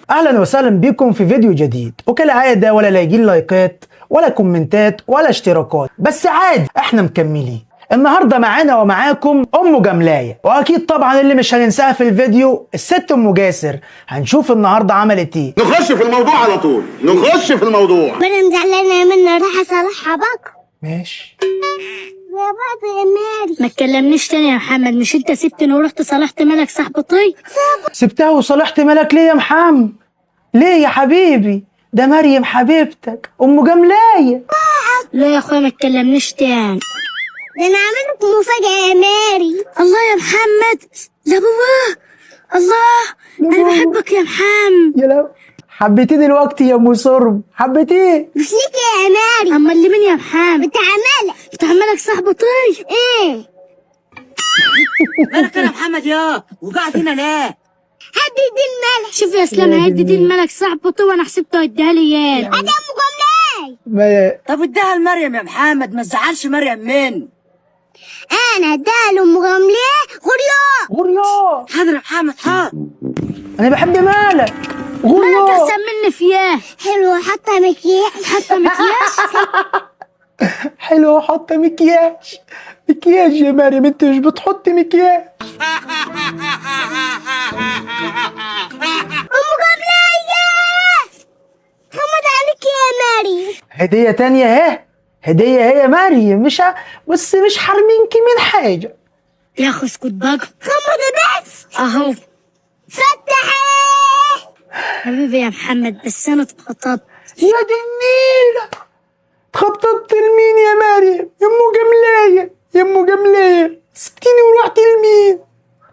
اهلا وسهلا بكم في فيديو جديد، وكالعاده ولا لاقيين لايكات ولا كومنتات ولا اشتراكات، بس عادي احنا مكملين. النهارده معانا ومعاكم ام جملايه، واكيد طبعا اللي مش هننساها في الفيديو الست ام جاسر. هنشوف النهارده عملت ايه. نخش في الموضوع على طول، نخش في الموضوع. انا زعلانه منه، راح اصالحها بكره. ماشي يا بابا يا ماري، ما تكلمنيش تاني يا محمد. مش انت سبتني ورحت صالحت ملك صاحبتي؟ سبتها وصالحت ملك ليه يا محمد؟ ليه يا حبيبي؟ ده مريم حبيبتك ام جملايه. لا يا اخويا ما تكلمنيش تاني. ده انا عاملك مفاجاه يا ماري. الله يا محمد، لا بابا، الله انا بحبك يا محمد. يا لو حبيتيه دلوقتي يا ام صرب، حبيتيه. مش ليك يا ماري، اما اللي مين يا محمد؟ بتاع ملك. بتاع ملك صاحبتي؟ ايه مالك يا محمد يا وقعت هنا ليه؟ هدي دي الملك. شوف يا اسلام، هدي دي الملك صاحبتي وانا حسبته اديها لي اياه. هدي ام جملاي. ما طب اديها لمريم يا محمد، ما تزعلش مريم من. انا اديها لام جملاي غريان. غريان. حاضر يا محمد حاضر. انا بحب مالك. ملك غريان احسن مني فياه. حلوه، حاطه مكياج. حتى مكياج. حلو، حاطه مكياج. مكياج يا مريم، انت مش بتحطي مكياج. ام جملاي خمد عليك يا ماري. هديه تانية اهي، هديه اهي يا مريم. بس مش حارمينكي من حاجه. يا اخو اسكت بقى. خمد بس. اهو فتحي. حبيبي يا محمد، بس انا اتخطبت. يا دي النيله، اتخطبت لمين يا مريم؟ يا ام جملايه، يا ام جملايه، سبتيني ورحتي لمين؟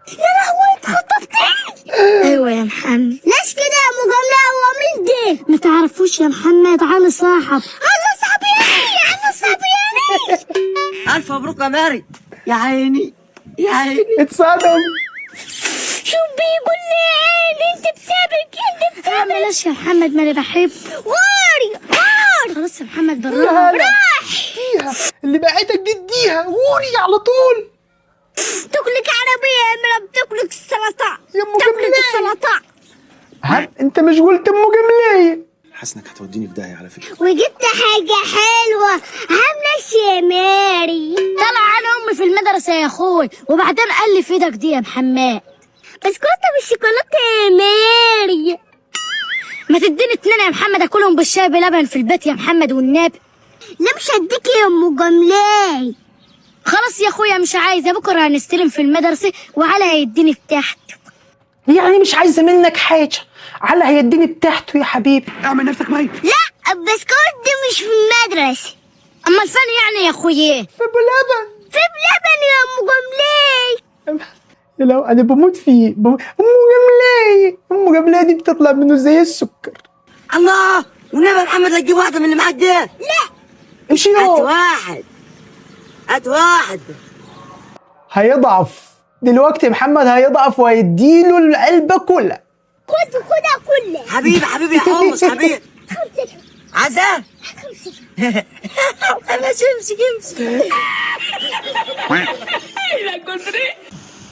يا لهوي اتخطبتي. ايوه يا محمد. ليش كده يا ام جملاي؟ هو مين ده؟ ما تعرفوش يا محمد، علي صاحب. الله صبياني، الله صبياني. الف مبروك يا ماري. يا عيني يا عيني. اتصدم. شو بيقول لي عيني؟ انت بسابك، انت بسابك. بلاش يا محمد، ما انا بحب. غوري غور. خلاص يا محمد بالراحه. اديها اللي بعتك دي، اديها غوري على طول. تاكلك عربية يا مرا، بتاكلك السلطة. يا ام تاكلك جملايه. السلطة. انت مش قلت ام جملايه؟ حاسس انك هتوديني في داهيه على فكره. وجبت حاجة حلوة، عاملة يا ماري. طلع على امي في المدرسه يا اخوي، وبعدين قال لي في ايدك دي يا محمد. بسكوتة بالشوكولاتة يا ماري. ما تديني اتنين يا محمد اكلهم بالشاي بلبن في البيت يا محمد والنبي. لا مش هديكي يا ام جملاي. خلاص يا اخويا مش عايزه، بكره هنستلم في المدرسه وعلى هيديني بتاعته. يعني مش عايزه منك حاجه، على هيديني بتاعته يا حبيبي. اعمل نفسك ميت. لا البسكوت دي مش في المدرسة. اما الفن يعني يا اخويا. في بلبن. في بلبن يا ام جملاي. يا لو انا بموت فيه ام جملايه. ام جملايه دي بتطلع منه زي السكر. الله، والنبي يا محمد لا تجيب واحده من اللي معاك ده. لا امشي هات يو. واحد، هات واحد. هيضعف دلوقتي محمد، هيضعف وهيديله العلبه كلها. خدها كلها. حبيبي حبيبي يا حمص حبيبي. عزام. ماشي امسك امسك.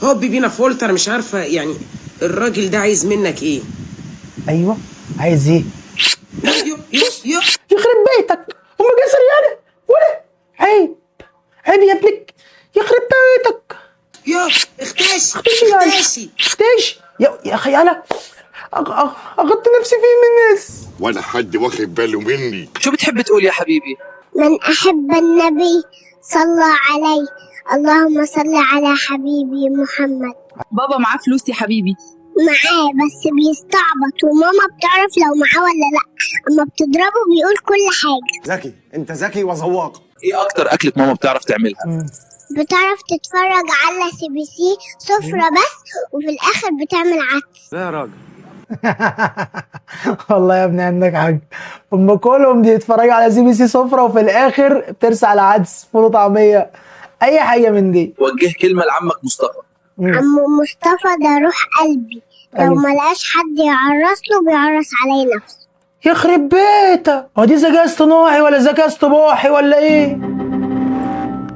هوبي بينا فولتر، مش عارفه يعني الراجل ده عايز منك ايه؟ ايوه، عايز ايه؟ يو يخرب بيتك ام جاسر يالا، ولا عيب، عيب يا ابنك، يخرب بيتك. اختشي اختشي اختشي يا اخي. انا اغطي نفسي فيه من الناس. ولا حد واخد باله مني. شو بتحب تقول يا حبيبي؟ من أحب النبي صلى عليه، اللهم صل على حبيبي محمد. بابا معاه فلوس يا حبيبي؟ معاه بس بيستعبط، وماما بتعرف لو معاه ولا لأ. أما بتضربه بيقول كل حاجة. ذكي، انت ذكي وذواق. ايه اكتر اكلة ماما بتعرف تعملها؟ بتعرف تتفرج على CBC سفرة بس، وفي الآخر بتعمل عدس. لا يا راجل. والله يا ابني عندك حاجه، هم كلهم دي يتفرجوا على CBC سفره وفي الاخر بترسى على عدس فول وطعميه، اي حاجه من دي. وجه كلمة لعمك مصطفى. عمو مصطفى ده روح قلبي، لو أيوة. ملقاش حد يعرس له بيعرس عليه نفسه. يخرب بيتك، هو دي ذكاء اصطناعي ولا ذكاء اصطباحي ولا ايه؟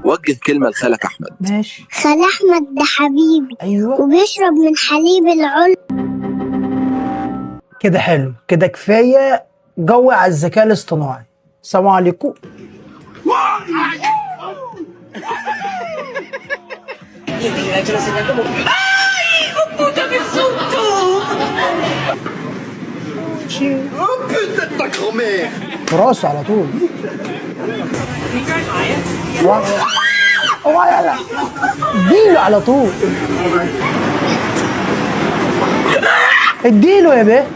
وجه كلمة لخالك احمد. ماشي. خال أحمد ده حبيبي، ايوه. وبيشرب من حليب العلب. كده حلو كده، كفايه جوي على الذكاء الاصطناعي. السلام عليكم. في راسه على طول. اديله على طول، اديله يا بيه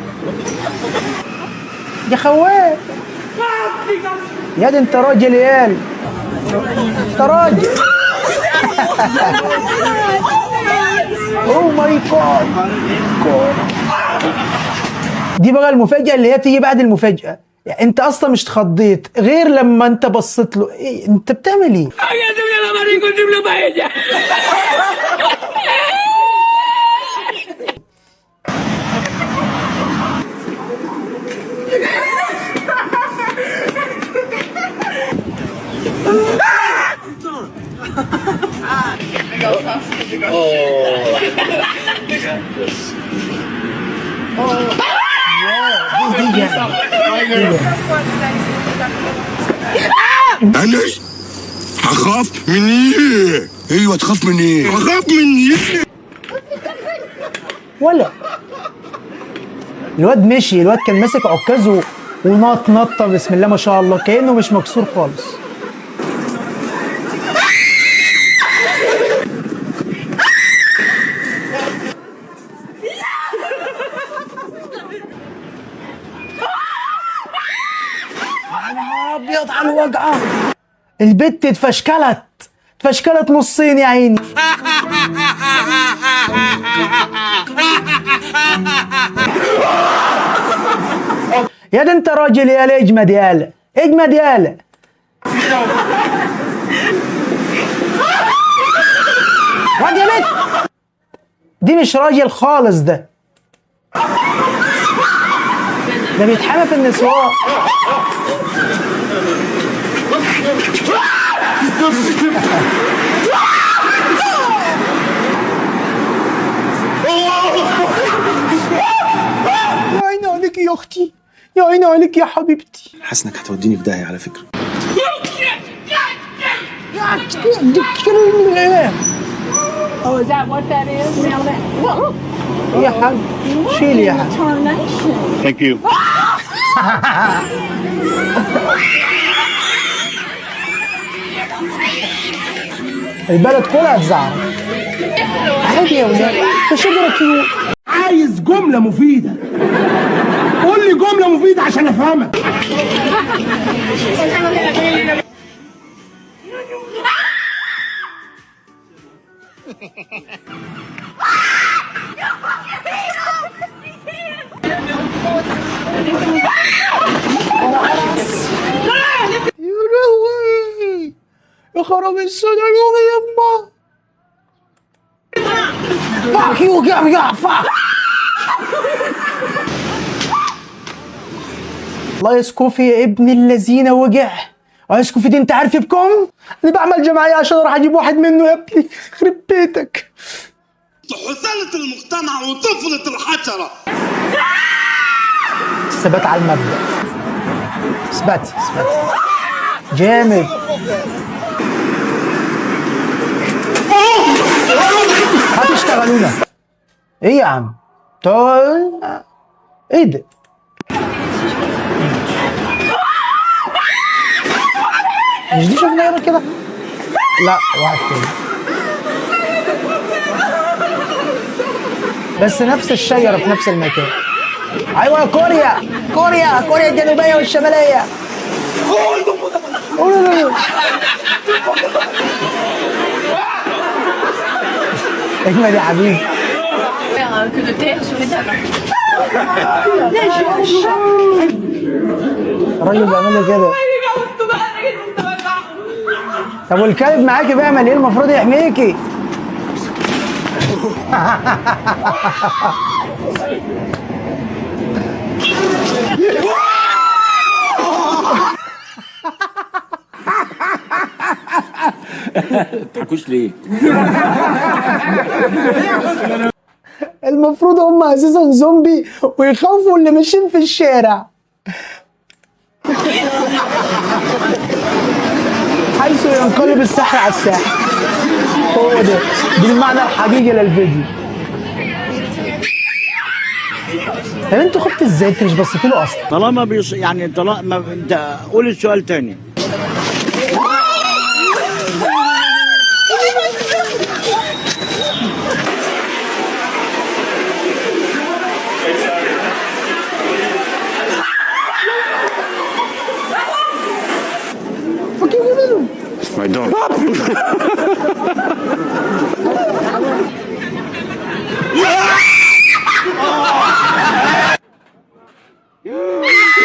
يا خواف. يا ده انت راجل يال، انت راجل. اوه ماي جاد. دي بقى المفاجأة اللي هي بتيجي بعد المفاجأة. يعني انت اصلا مش اتخضيت غير لما انت بصيت له. ايه انت بتعمل ايه؟ انا هخاف من ايه؟ ايوه تخاف من ايه؟ هخاف من ايه؟ ولا الواد مشي، الواد كان ماسك عكازه ونط نطه بسم الله ما شاء الله كأنه مش مكسور خالص. ابيض على الوجعه، البت اتفشكلت نصين يا عيني. يا ده انت راجل يالا، اجمد يالا اجمد يالا. واد يا بت، دي مش راجل خالص، ده بيتحمى في النسوان. يا عيني عليك يا اختي، يا عيني عليك يا حبيبتي. حاسس انك هتوديني في داهيه على فكره. Oh, is that what that is? Now that well, يا حاج شيل يا حاج. tarnation. ثانك يو. البلد كلها هتزعل. عادي يا ولاد، ده شجرة كيوت. عايز جملة مفيدة، قول لي جملة مفيدة عشان افهمك. يا لهوي يا خراب السنة يا يما. فاك يو يا فاك. الله يسكفي يا ابن الذين وجع. يسكفي دي انت عارف بكم؟ انا بعمل جمعية عشان اروح اجيب واحد منه يا ابني. يخرب بيتك. حسنة المجتمع وطفلة الحشرة. ثبات على المبدأ. اثبتي جامد. هتشتغلونا ايه يا عم؟ ايه ده؟ مش دي شفنا غير كده؟ لا واحد تاني بس نفس الشجرة في نفس المكان. ايوه كوريا الجنوبية والشمالية. اجمل يا حبيبي. Que de terre sur les tables. الراجل بيعمل لي كده. طب والكلب معاكي بيعمل ايه؟ المفروض يحميكي. تضحكوش ليه؟ المفروض هم اساسا زومبي ويخوفوا اللي ماشيين في الشارع. حيث ينقلب السحر على الساحر. هو ده المعنى الحقيقي للفيديو. طب انتوا خفتوا ازاي؟ انت مش بصيتوا له اصلا. طالما يعني طالما انت قول السؤال تاني. My dog.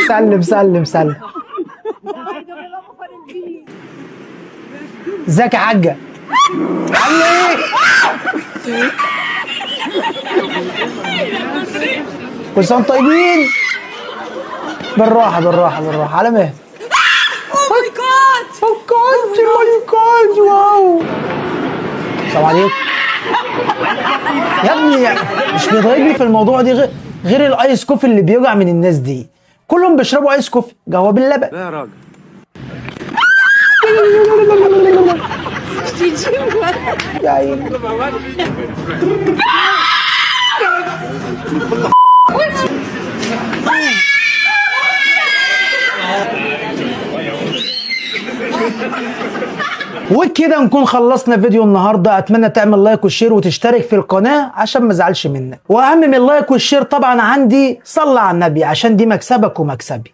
سلم سلم سلم. ازيك يا حاجة؟ عاملة ايه؟ كل سنة وانتم طيبين. بالراحة بالراحة بالراحة على مهلك. ماي جاد واو. السلام عليكم. يا ابني مش بيضايقني في الموضوع دي غير الايس كوفي اللي بيوجع من الناس دي. كلهم بيشربوا ايس كوفي قهوه باللبن. لا يا راجل. يا عيني. وكده نكون خلصنا فيديو النهارده. اتمنى تعمل لايك وشير وتشترك في القناه عشان ما ازعلش منك. واهم من اللايك والشير طبعا عندي صلى على النبي عشان دي مكسبك ومكسبي.